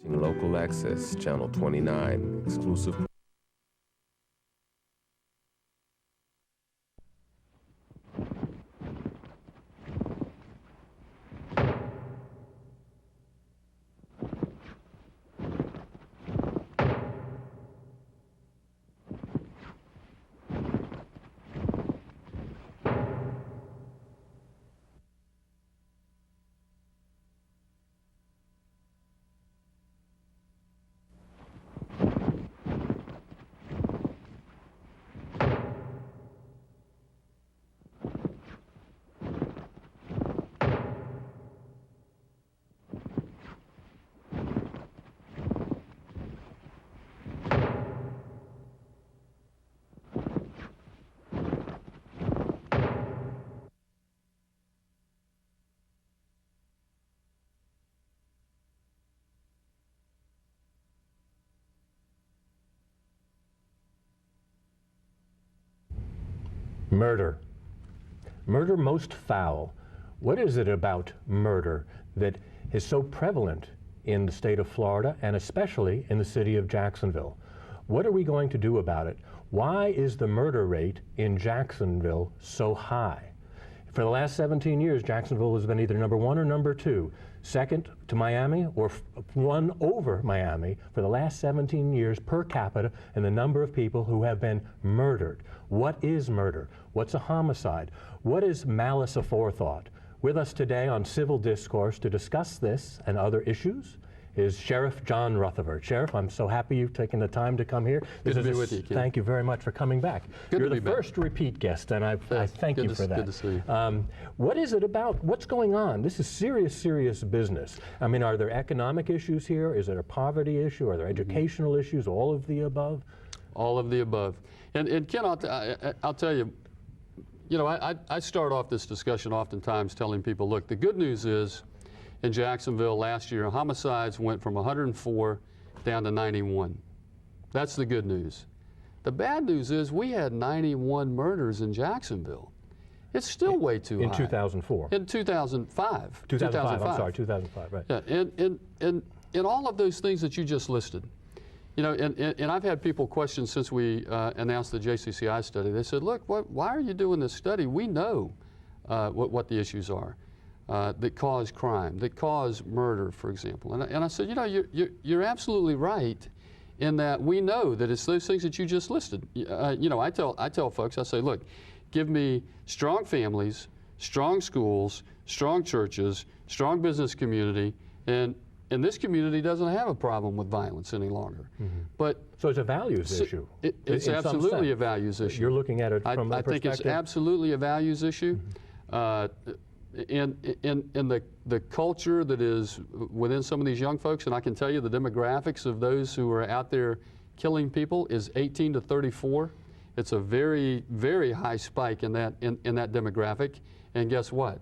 Local Access, Channel 29, exclusive. Murder. Murder most foul. What is it about murder that is so prevalent in the state of Florida and especially in the city of Jacksonville? What are we going to do about it? Why is the murder rate in Jacksonville so high? For the last 17 years, Jacksonville has been either number 1 or number 2, second to Miami or one over Miami for the last 17 years per capita in the number of people who have been murdered. What is murder? What's a homicide? What is malice aforethought? With us today on Civil Discourse to discuss this and other issues is Sheriff John Rutherford. Sheriff, I'm so happy you've taken the time to come here. Good to be with you, Ken. Thank you very much for coming back. Good You're to the be back. first repeat guest, and I thank you for that. Good to see you. What is it about? What's going on? This is serious, serious business. I mean, are there economic issues here? Is it a poverty issue? Are there educational issues? All of the above? All of the above. And Ken, I'll tell you, I start off this discussion oftentimes telling people, look, the good news is in Jacksonville last year, homicides went from 104 down to 91. That's the good news. The bad news is we had 91 murders in Jacksonville. It's still way too high. In 2004? In 2005. 2005, I'm sorry, 2005, right. Yeah, and all of those things that you just listed. And I've had people question since we announced the JCCI study. They said, look, why are you doing this study? We know what the issues are that cause crime, that cause murder, for example. And I said, you're absolutely right in that we know that it's those things that you just listed. I tell folks, I say, look, give me strong families, strong schools, strong churches, strong business community, and this community doesn't have a problem with violence any longer. Mm-hmm. So it's a values issue. It's absolutely a values issue. You're looking at it from a perspective. I think it's absolutely a values issue. Mm-hmm. In the culture that is within some of these young folks, and I can tell you the demographics of those who are out there killing people is 18 to 34. It's a very, very high spike in that demographic. And guess what?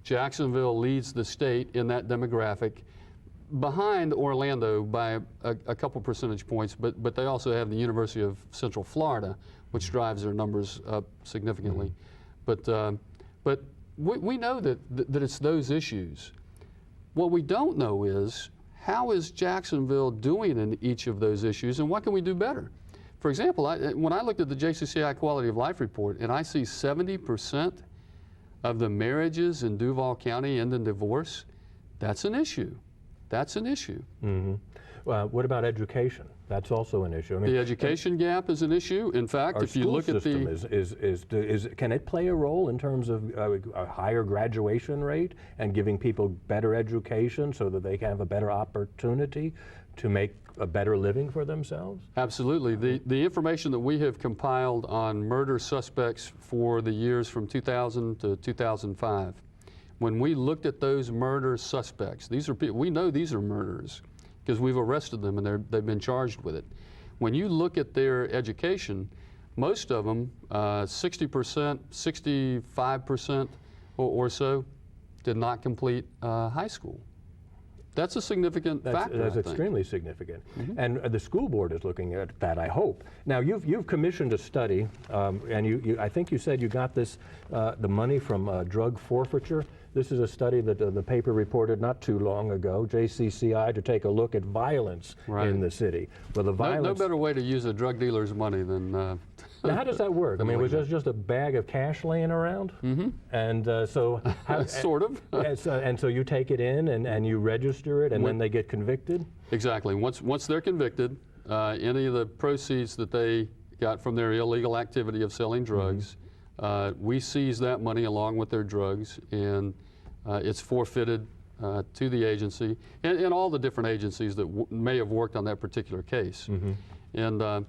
Jacksonville leads the state in that demographic, behind Orlando by a couple percentage points, but they also have the University of Central Florida, which drives their numbers up significantly. Mm-hmm. But we know that it's those issues. What we don't know is how is Jacksonville doing in each of those issues, and what can we do better? For example, when I looked at the JCCI Quality of Life report, and I see 70% of the marriages in Duval County end in divorce, that's an issue. That's an issue. Mm-hmm. What about education? That's also an issue. I mean, the education gap is an issue. In fact, if you look at the can it play a role in terms of a higher graduation rate and giving people better education so that they can have a better opportunity to make a better living for themselves? Absolutely. The information that we have compiled on murder suspects for the years from 2000 to 2005, when we looked at those murder suspects, these are people, we know these are murderers because we've arrested them and they've been charged with it. When you look at their education, most of them, 60%, 65% or so, did not complete high school. That's a significant factor. That's extremely significant. Mm-hmm. And the school board is looking at that, I hope. Now, you've commissioned a study, and I think you said you got this, the money from drug forfeiture This is a study that the paper reported not too long ago, JCCI, to take a look at violence in the city. Well, the violence. No better way to use a drug dealer's money than. Now, how does that work? I mean, was this just a bag of cash laying around? Mm-hmm. And so. Sort of. And so you take it in and you register it, and then they get convicted? Exactly. Once they're convicted, any of the proceeds that they got from their illegal activity of selling drugs, we seize that money along with their drugs, and it's forfeited to the agency and all the different agencies that may have worked on that particular case. And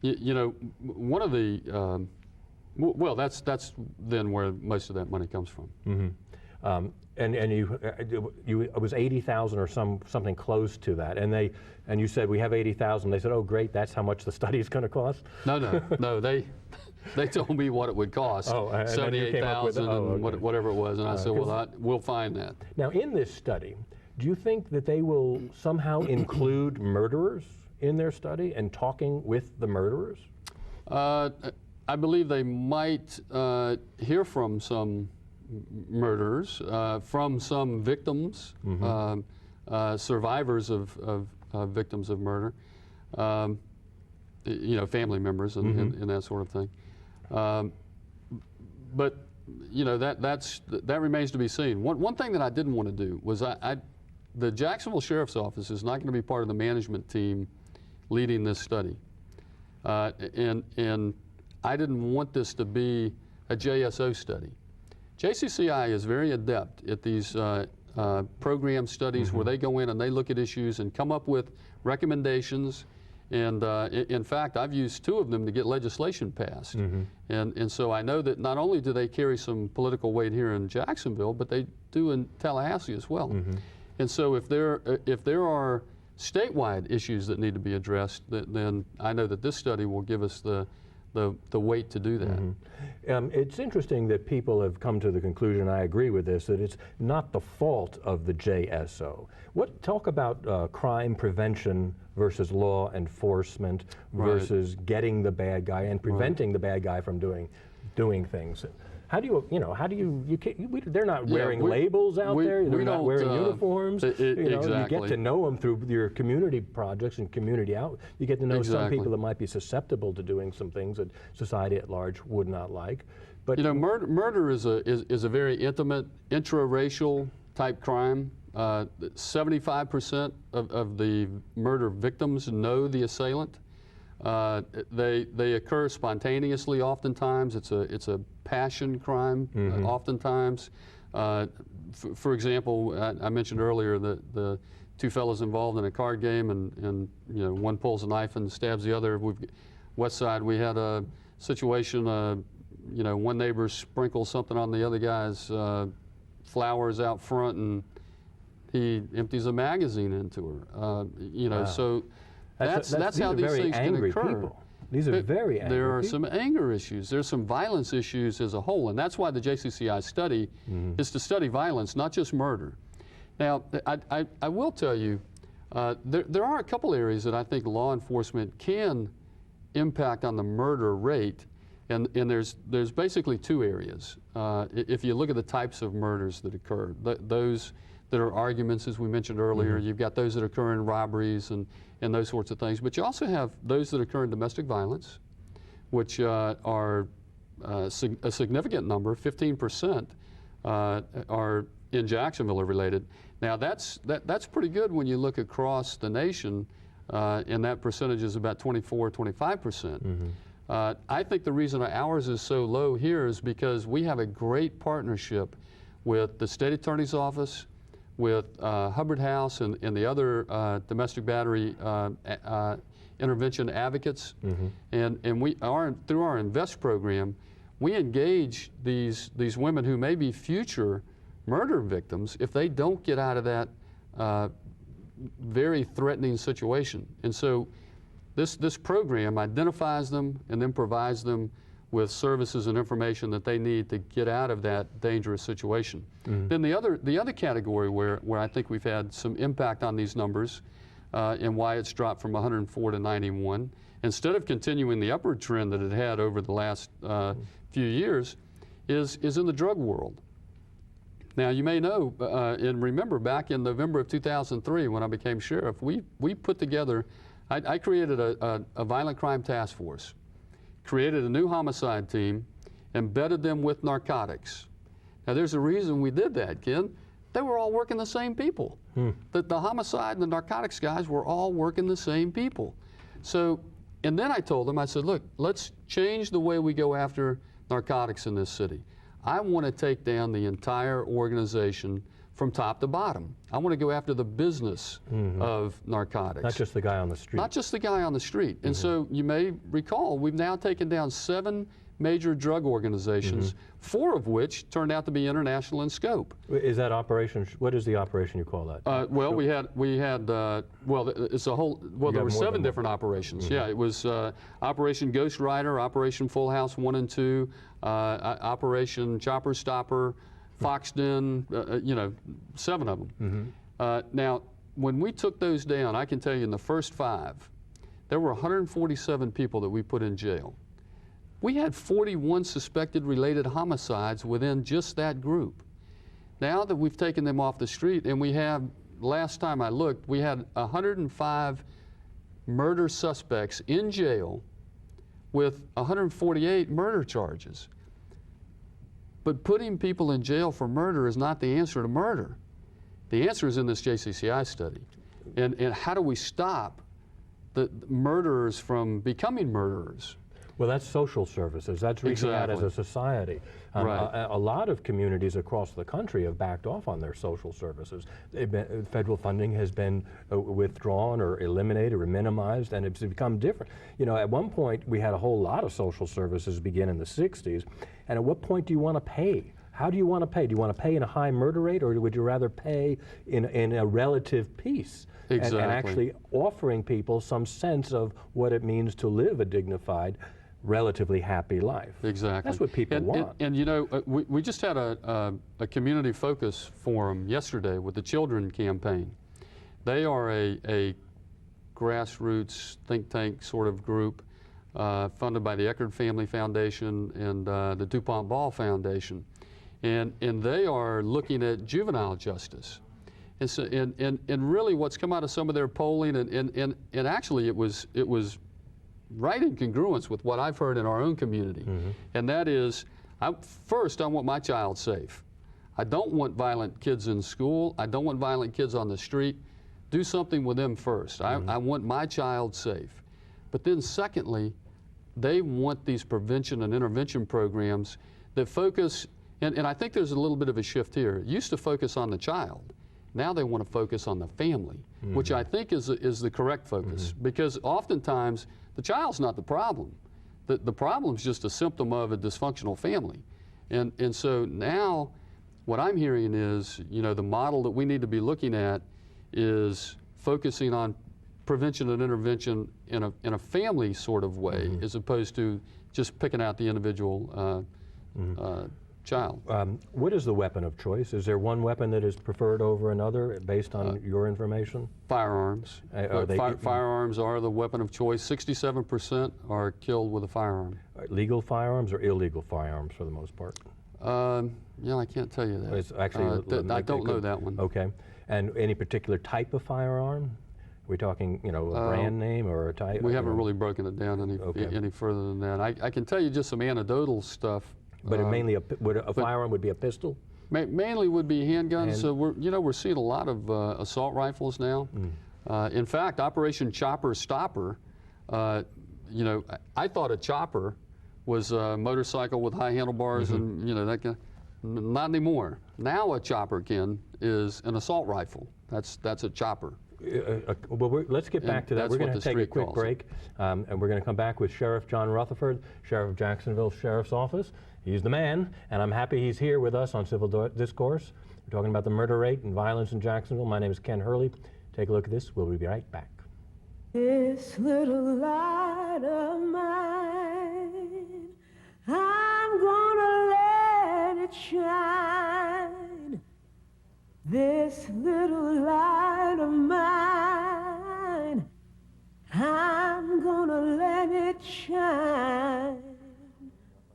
you know, one of the well, that's then where most of that money comes from. And it was 80,000 or something close to that, and you said we have 80,000. They said, oh great, that's how much the study is going to cost. No, they told me what it would cost, 78,000, whatever it was, and I said, well, we'll find that. Now, in this study, do you think that they will somehow include murderers in their study and talking with the murderers? I believe they might hear from some murderers, from some victims, survivors of victims of murder, you know, family members and that sort of thing. But you know, that remains to be seen. One thing that I didn't want to do was the Jacksonville Sheriff's Office is not going to be part of the management team leading this study, and I didn't want this to be a JSO study. JCCI is very adept at these program studies where they go in and they look at issues and come up with recommendations. And in fact, I've used 2 of them to get legislation passed. And so I know that not only do they carry some political weight here in Jacksonville, but they do in Tallahassee as well. And so if there are statewide issues that need to be addressed, then I know that this study will give us the weight to do that. It's interesting that people have come to the conclusion, I agree with this, that it's not the fault of the JSO. Talk about crime prevention versus law enforcement versus getting the bad guy and preventing the bad guy from doing things. How do they're not wearing labels out there, they're not wearing uniforms. You get to know them through your community projects and community out. You get to know some people that might be susceptible to doing some things that society at large would not like. But you know, murder is a very intimate, intra-racial type crime. 75% of the murder victims know the assailant. They occur spontaneously oftentimes. It's a passion crime oftentimes. For example, I mentioned earlier that the 2 fellows involved in a card game and you know, one pulls a knife and stabs the other. West Side, we had a situation, you know, one neighbor sprinkled something on the other guy's flowers out front, and he empties a magazine into her. You know, so that's how these things can occur. People. These are very angry There are people. some anger issues. There's some violence issues as a whole, and that's why the JCCI study is to study violence, not just murder. Now, I will tell you, there are a couple areas that I think law enforcement can impact on the murder rate, and there's basically 2 areas. If you look at the types of murders that occur, those that are arguments, as we mentioned earlier, you've got those that occur in robberies and those sorts of things, but you also have those that occur in domestic violence, which are a significant number, 15% are in Jacksonville are related. Now that's pretty good when you look across the nation, and that percentage is about 24-25%. I think the reason ours is so low here is because we have a great partnership with the State Attorney's Office, with Hubbard House and the other domestic battery intervention advocates, and through our INVEST program, we engage these women who may be future murder victims if they don't get out of that very threatening situation. And so this program identifies them and then provides them with services and information that they need to get out of that dangerous situation. Then the other category where I think we've had some impact on these numbers and why it's dropped from 104 to 91, instead of continuing the upward trend that it had over the last few years, is in the drug world. Now, you may know, and remember back in November of 2003 when I became sheriff, we put together, I created a violent crime task force, created a new homicide team, embedded them with narcotics. Now, there's a reason we did that, Ken. They were all working the same people. The homicide and the narcotics guys were all working the same people. So, and then I told them, I said, look, let's change the way we go after narcotics in this city. I want to take down the entire organization from top to bottom. I want to go after the business of narcotics. Not just the guy on the street. Not just the guy on the street. And so you may recall, we've now taken down 7 major drug organizations, 4 of which turned out to be international in scope. Is that operation, what is the operation you call that? Well, we had well, it's a whole, well, there were 7 different operations. Yeah, it was Operation Ghost Rider, Operation Full House 1 and 2, Operation Chopper Stopper, Foxden, you know, 7 of them. Now, when we took those down, I can tell you in the first 5, there were 147 people that we put in jail. We had 41 suspected related homicides within just that group. Now that we've taken them off the street, and we have, last time I looked, we had 105 murder suspects in jail with 148 murder charges. But putting people in jail for murder is not the answer to murder. The answer is in this JCCI study. And how do we stop the murderers from becoming murderers? Well, that's social services. That's reaching out as a society. A lot of communities across the country have backed off on their social services. Federal funding has been withdrawn or eliminated or minimized, and it's become different. You know, at one point, we had a whole lot of social services begin in the 60s, and at what point do you want to pay? How do you want to pay? Do you want to pay in a high murder rate, or would you rather pay in a relative peace? Exactly. And actually offering people some sense of what it means to live a dignified, relatively happy life. Exactly. That's what people want. And you know, we just had a community focus forum yesterday with the Children Campaign. They are a grassroots think tank sort of group funded by the Eckerd Family Foundation and the DuPont Ball Foundation. And they are looking at juvenile justice. And, so, and really what's come out of some of their polling, and actually it was right in congruence with what I've heard in our own community. And that is, first, I want my child safe. I don't want violent kids in school. I don't want violent kids on the street. Do something with them first. I want my child safe. But then secondly, they want these prevention and intervention programs that focus, and I think there's a little bit of a shift here. It used to focus on the child. Now they want to focus on the family, which I think is the correct focus, because oftentimes the child's not the problem. The problem's just a symptom of a dysfunctional family. And so now what I'm hearing is, you know, the model that we need to be looking at is focusing on prevention and intervention in a family sort of way, as opposed to just picking out the individual child. What is the weapon of choice? Is there one weapon that is preferred over another based on your information? Firearms. Firearms are the weapon of choice. 67% are killed with a firearm. Legal firearms or illegal firearms for the most part? Yeah, I can't tell you that. It's actually, I don't know that one. Okay. And any particular type of firearm? Are we talking, you know, a brand name or a type? We haven't really broken it down any further than that. I can tell you just some anecdotal stuff. But mainly a firearm would be a pistol? Mainly would be handguns. So we're seeing a lot of assault rifles now. In fact, Operation Chopper Stopper, you know, I thought a chopper was a motorcycle with high handlebars and, you know, that kind of, not anymore. Now a chopper, Ken, is an assault rifle. That's a chopper. Well, let's get back to that. We're going to take a quick break, and we're going to come back with Sheriff John Rutherford, Sheriff of Jacksonville Sheriff's Office. He's the man, and I'm happy he's here with us on Civil Discourse. We're talking about the murder rate and violence in Jacksonville. My name is Ken Hurley. Take a look at this. We'll be right back. This little light of mine, I'm gonna let it shine. This little light of mine, I'm gonna let it shine.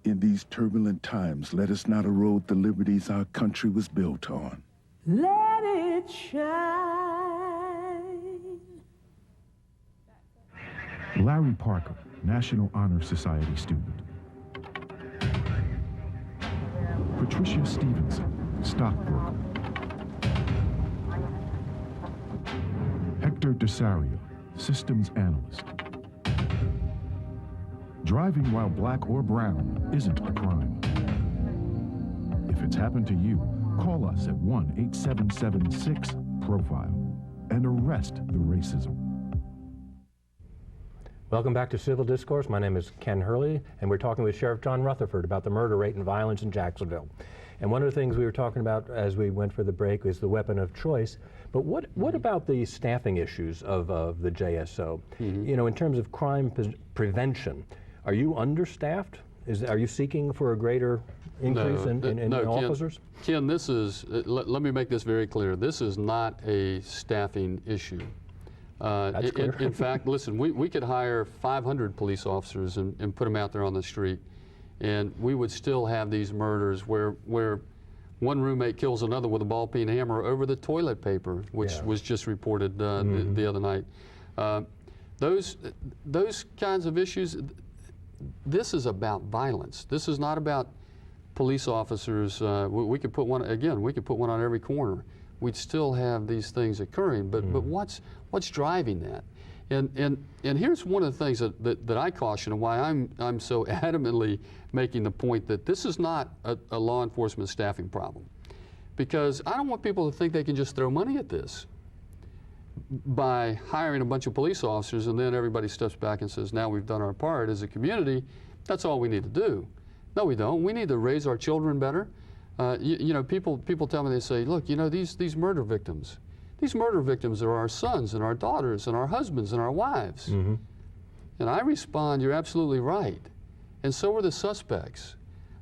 In these these turbulent times, let us not erode the liberties our country was built on. Let it shine. Larry Parker, National Honor Society student. Patricia Stevenson, stockbroker. Hector DeSario, systems analyst. Driving while black or brown isn't a crime. If it's happened to you, call us at 1-8776-PROFILE and arrest the racism. Welcome back to Civil Discourse. My name is Ken Hurley, and we're talking with Sheriff John Rutherford about the murder rate and violence in Jacksonville. And one of the things we were talking about as we went for the break is the weapon of choice. But what about the staffing issues of the JSO? You know, in terms of crime prevention, are you understaffed? Are you seeking for a greater increase in officers? Ken, this is, let me make this very clear. This is not a staffing issue. That's clear. In fact, listen, we could hire 500 police officers and put them out there on the street, and we would still have these murders where one roommate kills another with a ball-peen hammer over the toilet paper, which was just reported the other night. Those kinds of issues, this is about violence. This is not about police officers. We could put one, again, we could put one on every corner. We'd still have these things occurring, but what's driving that? And here's one of the things that I caution and why I'm so adamantly making the point that this is not a law enforcement staffing problem, because I don't want people to think they can just throw money at this by hiring a bunch of police officers and then everybody steps back and says, now we've done our part as a community, that's all we need to do. No, we don't. We need to raise our children better. You know, people tell me, they say, look, you know, these murder victims are our sons and our daughters and our husbands and our wives. And I respond, you're absolutely right. And so are the suspects.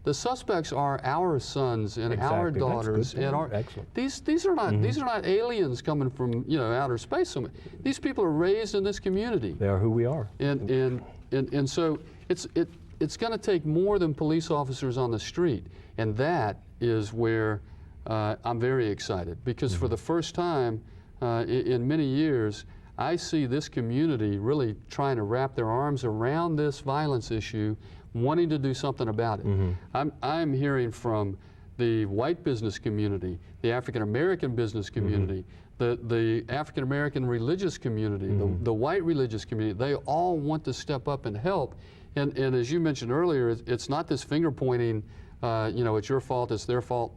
The suspects are our sons and our daughters and our. These are not aliens coming from, you know, outer space. These people are raised in this community. They are who we are. And so it's going to take more than police officers on the street, and that is where I'm very excited, because for the first time in many years, I see this community really trying to wrap their arms around this violence issue, wanting to do something about it. I'm hearing from the white business community, the African American business community, the African American religious community, the white religious community. They all want to step up and help. And as you mentioned earlier, it's not this finger pointing, you know, it's your fault, it's their fault.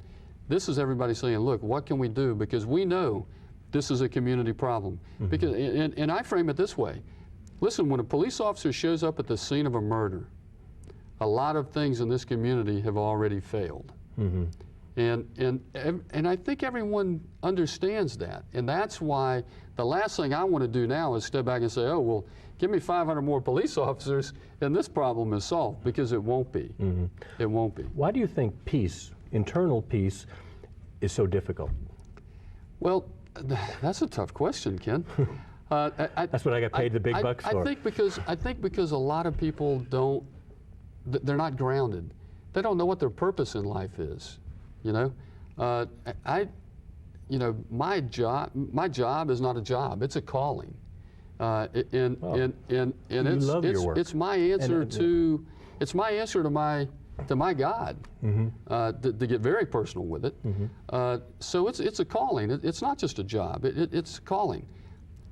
This is everybody saying, look, what can we do? Because we know this is a community problem. Because, and I frame it this way. Listen, when a police officer shows up at the scene of a murder, a lot of things in this community have already failed. And I think everyone understands that. And that's why the last thing I want to do now is step back and say, oh, well, give me 500 more police officers and this problem is solved, because it won't be. It won't be. Why do you think peace, internal peace, is so difficult? Well, that's a tough question, Ken. That's what I got paid the big bucks for. I think because a lot of people don't, they're not grounded. They don't know what their purpose in life is. You know, you know, my job is not a job; it's a calling. And it's my answer to my God, to get very personal with it. So it's a calling. It's not just a job. It's a calling.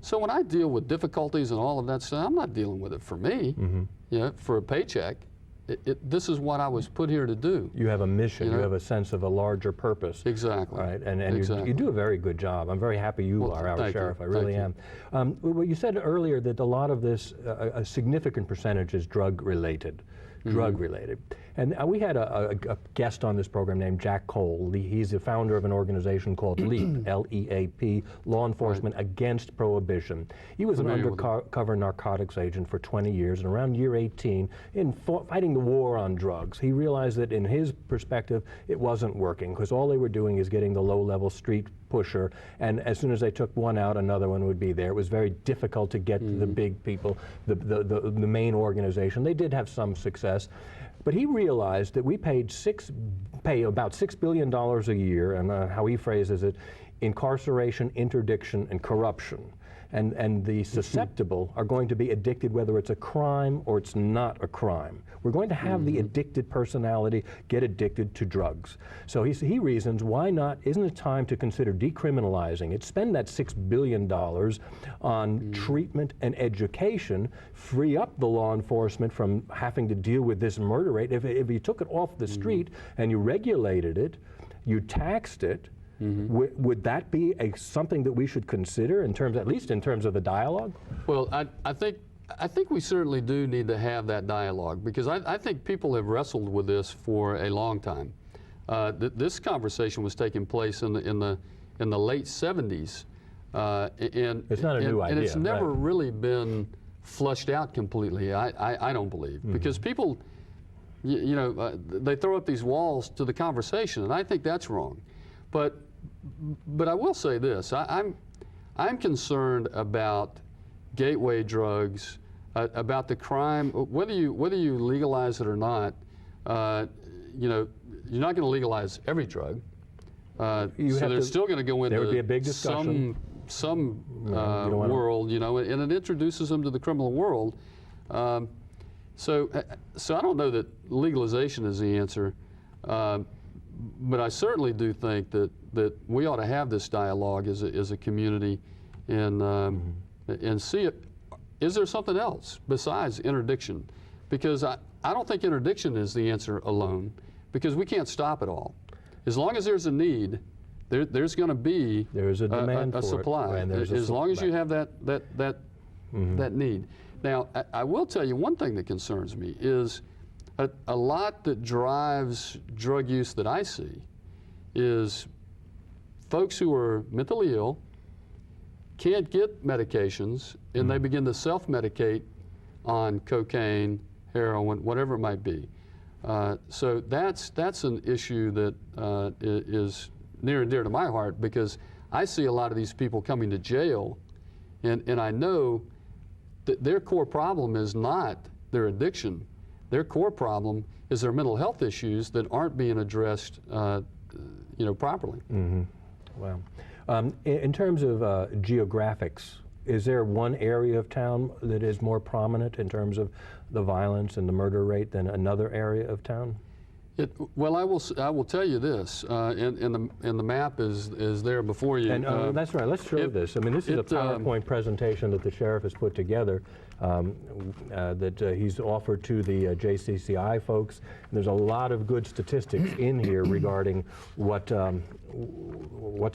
So when I deal with difficulties and all of that stuff, I'm not dealing with it for me, you know, for a paycheck. This is what I was put here to do. You have a mission. You have a sense of a larger purpose. Exactly. Right, and you do a very good job. I'm very happy you are our sheriff. I really am. Well, you said earlier that a lot of this, a significant percentage is drug-related. And we had a guest on this program named Jack Cole. He's the founder of an organization called LEAP, L-E-A-P, Law Enforcement Against Prohibition. He was an undercover narcotics agent for 20 years, and around year 18, in fighting the war on drugs, he realized that in his perspective, it wasn't working, because all they were doing is getting the low-level street pusher, and as soon as they took one out, another one would be there. It was very difficult to get the big people, the main organization. They did have some success. But he realized that we pay about $6 billion a year, and how he phrases it, incarceration, interdiction, and corruption. And the susceptible are going to be addicted whether it's a crime or it's not a crime. We're going to have the addicted personality get addicted to drugs. So he reasons, why not, isn't it time to consider decriminalizing it, spend that $6 billion on treatment and education, free up the law enforcement from having to deal with this murder rate. If you took it off the street and you regulated it, you taxed it, would that be something that we should consider in terms, at least in terms of the dialogue? Well, I think we certainly do need to have that dialogue, because I think people have wrestled with this for a long time. This conversation was taking place in the late 70s, and it's not a new idea, and it's never really been flushed out completely. I don't believe, because people, you know, they throw up these walls to the conversation, and I think that's wrong. But I will say this: I'm concerned about gateway drugs, about the crime. Whether you legalize it or not, you know, you're not going to legalize every drug. So they're still going to go into there would be a big discussion. some world, you know, and it introduces them to the criminal world. So I don't know that legalization is the answer. But I certainly do think that we ought to have this dialogue as a community, and see it. Is there something else besides interdiction? Because I don't think interdiction is the answer alone, because we can't stop it all. As long as there's a need, there's going to be a demand a supply. As long as you have that need. Now, I will tell you one thing that concerns me is a lot that drives drug use that I see is folks who are mentally ill, can't get medications, and they begin to self-medicate on cocaine, heroin, whatever it might be. So that's an issue that is near and dear to my heart, because I see a lot of these people coming to jail, and I know that their core problem is not their addiction. Their core problem is their mental health issues that aren't being addressed, you know, properly. Wow. In terms of geographics, is there one area of town that is more prominent in terms of the violence and the murder rate than another area of town? Well, I will tell you this, and the map is there before you. And that's right. Let's show this. I mean, this is a PowerPoint presentation that the sheriff has put together that he's offered to the JCCI folks. And there's a lot of good statistics in here regarding what's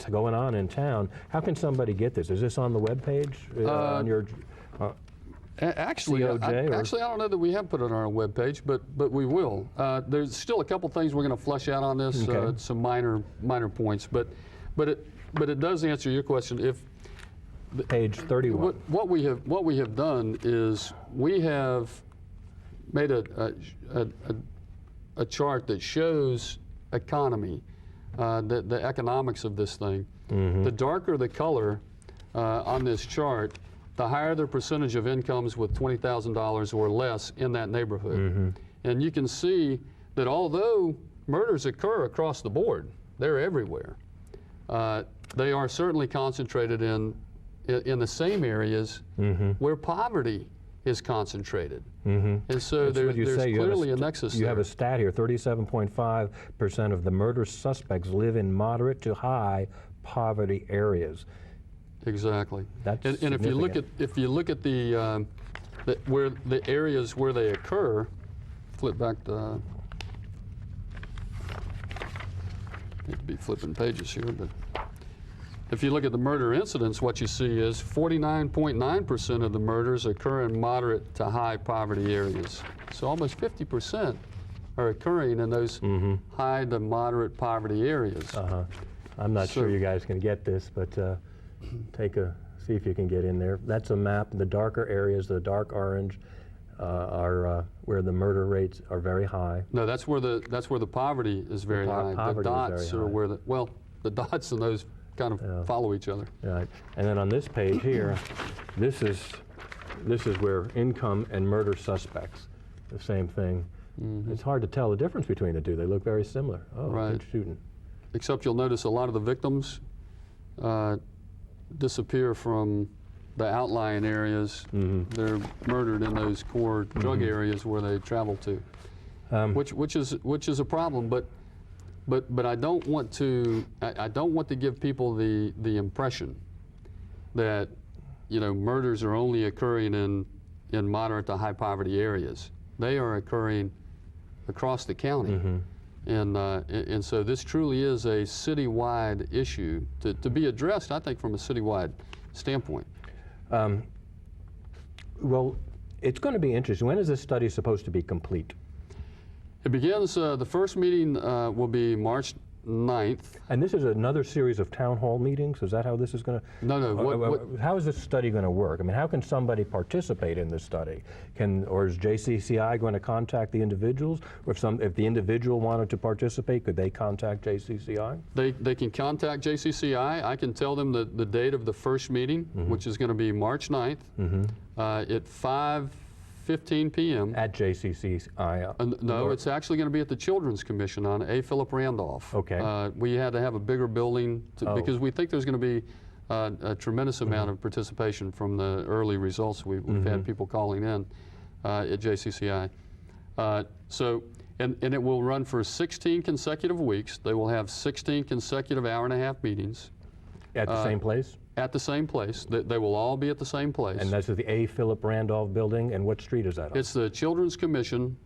going on in town. How can somebody get this? Is this on the webpage on your? Actually, I don't know that we have put it on our webpage, but we will. There's still a couple things we're going to flesh out on this, okay. Some minor points, but it does answer your question. If page 31. What we have done is we have made a chart that shows economy, the economics of this thing. The darker the color on this chart, the higher the percentage of incomes with $20,000 or less in that neighborhood. And you can see that although murders occur across the board, they're everywhere, they are certainly concentrated in the same areas where poverty is concentrated. And so there's clearly a nexus there. You have a stat here, 37.5% of the murder suspects live in moderate to high poverty areas. Exactly. That's and if you look at the where the areas where they occur, flip back to. Need to be flipping pages here, but if you look at the murder incidents, what you see is 49.9% of the murders occur in moderate to high poverty areas. So almost 50% are occurring in those high to moderate poverty areas. I'm not sure you guys can get this, but see if you can get in there. That's a map. The darker areas, the dark orange, are where the murder rates are very high. No, that's where the poverty is very high. The dots are where the dots and those kind of follow each other. Right. And then on this page here, this is where income and murder suspects, the same thing. It's hard to tell the difference between the two. They look very similar. Oh, Right. good shooting. Except you'll notice a lot of the victims disappear from the outlying areas. They're murdered in those core drug areas where they travel to, which is a problem. But I don't want to give people the impression that murders are only occurring in moderate to high poverty areas. They are occurring across the county. And so this truly is a citywide issue to be addressed, I think, from a citywide standpoint. Well, it's going to be interesting. When is this study supposed to be complete? It begins, the first meeting will be March 9th. And this is another series of town hall meetings? Is that how this is going to? No. How is this study going to work? I mean, how can somebody participate in this study? Or is JCCI going to contact the individuals? Or if the individual wanted to participate, could they contact JCCI? They can contact JCCI. I can tell them the date of the first meeting, which is going to be March 9th at 5:15 p.m. At JCCI? No, it's actually going to be at the Children's Commission on A. Philip Randolph. Okay. We had to have a bigger building because we think there's going to be a tremendous amount of participation from the early results. We've had people calling in at JCCI. And it will run for 16 consecutive weeks. They will have 16 consecutive hour-and-a-half meetings. At the same place? At the same place. They will all be at the same place. And that's at the A. Philip Randolph building, and what street is that on? It's the Children's Commission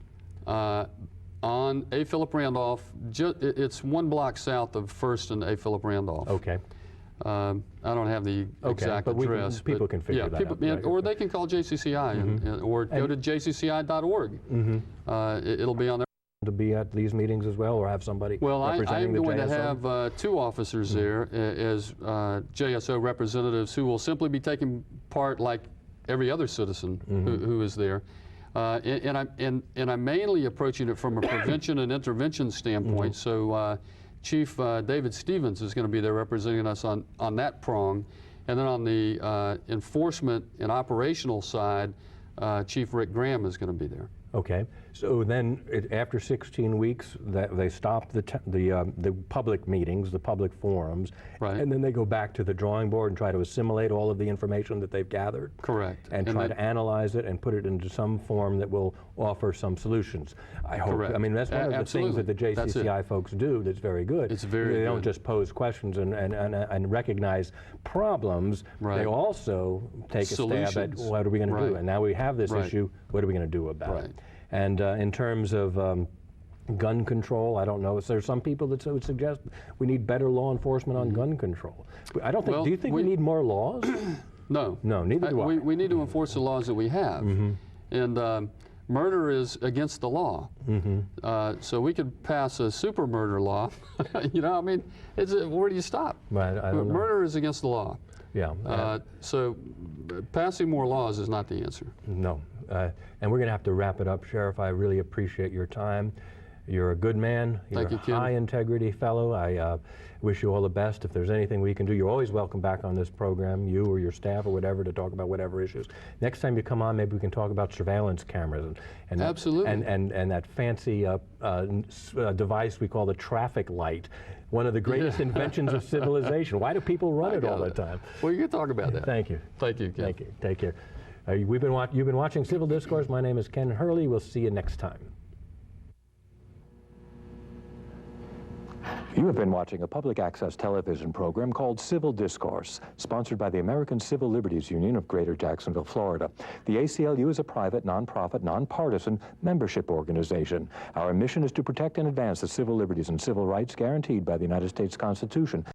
on A. Philip Randolph. It's 1 block south of 1st and A. Philip Randolph. Okay. I don't have the exact but address. People can figure that out. Right? Or they can call JCCI or go to jcci.org. It'll be on there. To be at these meetings as well, or have somebody representing the JSO? I'm going to have 2 officers there as JSO representatives who will simply be taking part like every other citizen who is there. And I'm mainly approaching it from a prevention and intervention standpoint. So Chief David Stevens is going to be there representing us on that prong. And then on the enforcement and operational side, Chief Rick Graham is going to be there. Okay, so then after 16 weeks, they stop the public meetings, the public forums, and then they go back to the drawing board and try to assimilate all of the information that they've gathered. Correct. And try to analyze it and put it into some form that will offer some solutions. I hope. Correct. I mean, that's one of the things that the JCCI folks do that's very good. It's very good. They don't just pose questions and recognize problems. They also take a stab at what are we going to do. And now we have this issue, what are we going to do about it? And in terms of gun control, I don't know. There are some people that would suggest we need better law enforcement on gun control. I don't think. Well, do you think we need more laws? No. No, neither do I. We need to enforce the laws that we have. And murder is against the law. So we could pass a super murder law. I mean, where do you stop? I don't know. Murder is against the law. Yeah. So passing more laws is not the answer. No. And we're going to have to wrap it up. Sheriff, I really appreciate your time. You're a good man. You're Thank you, Ken. a high integrity fellow. I wish you all the best. If there's anything we can do, you're always welcome back on this program, you or your staff or whatever, to talk about whatever issues. Next time you come on, maybe we can talk about surveillance cameras and Absolutely. and that fancy device we call the traffic light. One of the greatest inventions of civilization. Why do people run it all the time? Well, you can talk about that. Thank you. Thank you, Ken. Thank you. Take care. You've been watching Civil Discourse. My name is Ken Hurley. We'll see you next time. You have been watching a public access television program called Civil Discourse, sponsored by the American Civil Liberties Union of Greater Jacksonville, Florida. The ACLU is a private, nonprofit, nonpartisan membership organization. Our mission is to protect and advance the civil liberties and civil rights guaranteed by the United States Constitution.